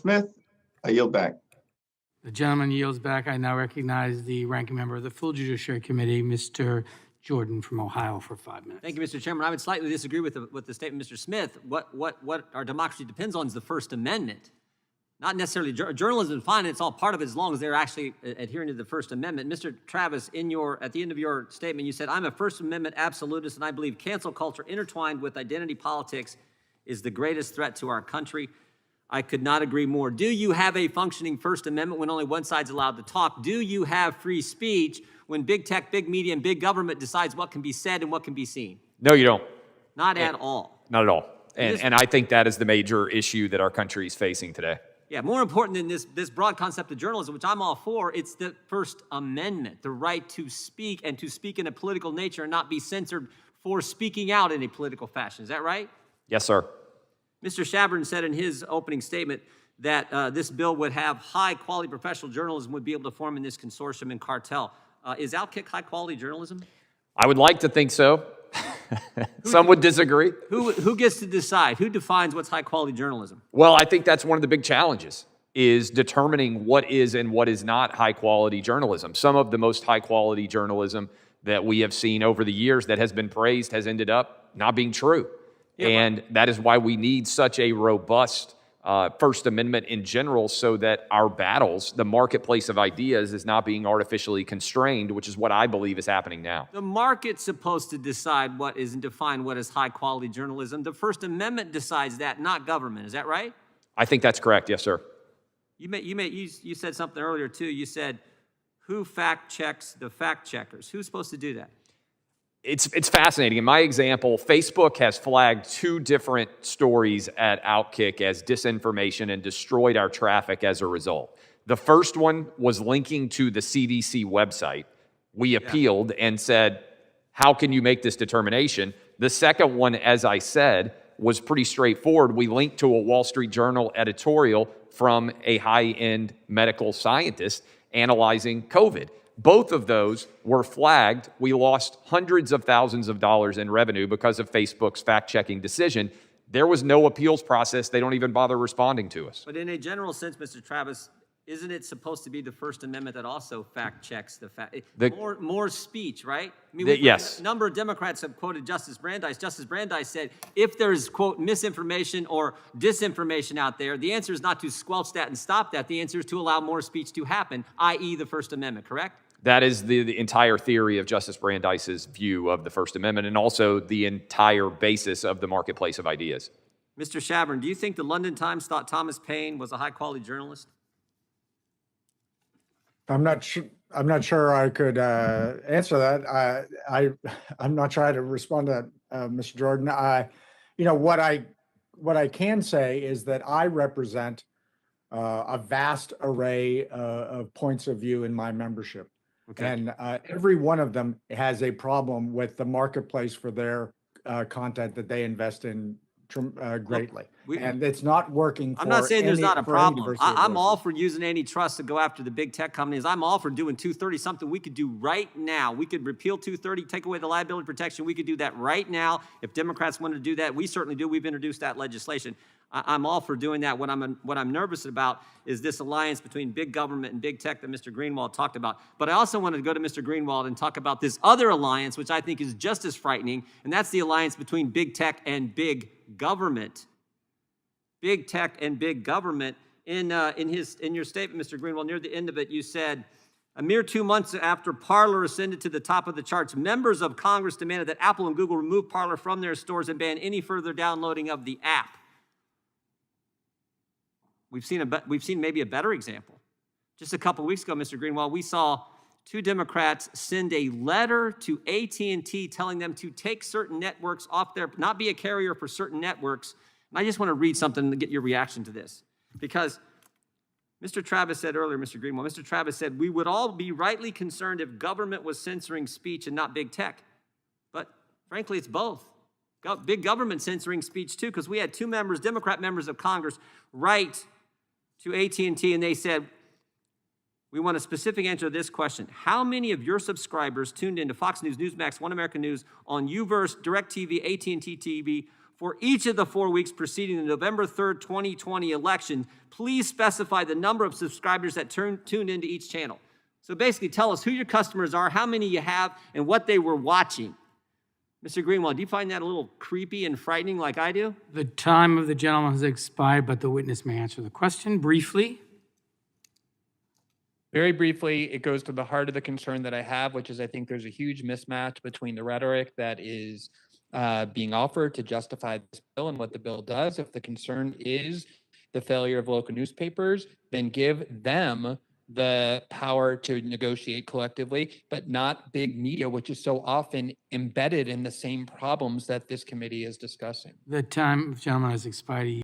Smith, I yield back. The gentleman yields back. I now recognize the ranking member of the full Judiciary Committee, Mr. Jordan from Ohio, for 5 minutes. Thank you, Mr. Chairman. I would slightly disagree with the statement, Mr. Smith. What our democracy depends on is the First Amendment. Not necessarily journalism is fine, it's all part of it as long as they're actually adhering to the First Amendment. Mr. Travis, at the end of your statement, you said, I'm a First Amendment absolutist, and I believe cancel culture intertwined with identity politics is the greatest threat to our country. I could not agree more. Do you have a functioning First Amendment when only one side's allowed to talk? Do you have free speech when big tech, big media, and big government decides what can be said and what can be seen? No, you don't. Not at all. Not at all. And I think that is the major issue that our country is facing today. Yeah, more important than this broad concept of journalism, which I'm all for, it's the First Amendment, the right to speak and to speak in a political nature and not be censored for speaking out in a political fashion. Is that right? Yes, sir. Mr. Shabern said in his opening statement that this bill would have high-quality professional journalism would be able to form in this consortium and cartel. Is Outkick high-quality journalism? I would like to think so. Some would disagree. Who gets to decide? Who defines what's high-quality journalism? Well, I think that's one of the big challenges, is determining what is and what is not high-quality journalism. Some of the most high-quality journalism that we have seen over the years that has been praised has ended up not being true. Yeah, and that is why we need such a robust First Amendment in general, so that our battles, the marketplace of ideas, is not being artificially constrained, which is what I believe is happening now. The market's supposed to decide what is and define what is high-quality journalism. The First Amendment decides that, not government. Is that right? I think that's correct. Yes, sir. You said something earlier too. You said, who fact checks the fact checkers? Who's supposed to do that? It's fascinating. In my example, Facebook has flagged 2 different stories at Outkick as disinformation and destroyed our traffic as a result. The first one was linking to the CDC website. We appealed and said, how can you make this determination? The second one, as I said, was pretty straightforward. We linked to a Wall Street Journal editorial from a high-end medical scientist analyzing COVID. Both of those were flagged. We lost hundreds of thousands of dollars in revenue because of Facebook's fact-checking decision. There was no appeals process. They don't even bother responding to us. But in a general sense, Mr. Travis, isn't it supposed to be the First Amendment that also fact-checks the fact? More speech, right? I mean, yes. A number of Democrats have quoted Justice Brandeis. Justice Brandeis said, if there's, quote, misinformation or disinformation out there, the answer is not to squelch that and stop that. The answer is to allow more speech to happen, i.e. the First Amendment, correct? That is the entire theory of Justice Brandeis's view of the First Amendment, and also the entire basis of the marketplace of ideas. Mr. Shabern, do you think the London Times thought Thomas Paine was a high-quality journalist? I'm not sure I could answer that. I'm not trying to respond to that, Mr. Jordan. What I can say is that I represent a vast array of points of view in my membership. Okay. And every one of them has a problem with the marketplace for their content that they invest in greatly. And it's not working for I'm not saying there's not a problem. I'm all for for using antitrust to go after the big tech companies. I'm all for doing 230, something we could do right now. We could repeal 230, take away the liability protection. We could do that right now. If Democrats wanted to do that, we certainly do. We've introduced that legislation. I'm all for doing that. What I'm nervous about is this alliance between big government and big tech that Mr. Greenwald talked about. But I also wanted to go to Mr. Greenwald and talk about this other alliance, which I think is just as frightening, and that's the alliance between big tech and big government. Big tech and big government. In your statement, Mr. Greenwald, near the end of it, you said, a mere 2 months after Parler ascended to the top of the charts, members of Congress demanded that Apple and Google remove Parler from their stores and ban any further downloading of the app. We've seen maybe a better example. Just a couple weeks ago, Mr. Greenwald, we saw 2 Democrats send a letter to AT&T telling them to take certain networks off their, not be a carrier for certain networks. And I just want to read something to get your reaction to this. Because Mr. Travis said earlier, Mr. Greenwald, Mr. Travis said, we would all be rightly concerned if government was censoring speech and not big tech. But frankly, it's both. Big government censoring speech too, because we had 2 members, Democrat members of Congress, write to AT&T, and they said, we want a specific answer to this question. How many of your subscribers tuned into Fox News, Newsmax, One American News on UVerse, DirecTV, AT&T TV For each of the 4 weeks preceding the November 3rd, 2020 election, please specify the number of subscribers that tuned into each channel. So basically tell us who your customers are, how many you have, and what they were watching. Mr. Greenwald, do you find that a little creepy and frightening like I do? The time of the gentleman has expired, but the witness may answer the question briefly. Very briefly, it goes to the heart of the concern that I have, which is I think there's a huge mismatch between the rhetoric that is being offered to justify this bill and what the bill does. If the concern is the failure of local newspapers, then give them the power to negotiate collectively, but not big media, which is so often embedded in the same problems that this committee is discussing. The time of the gentleman has expired.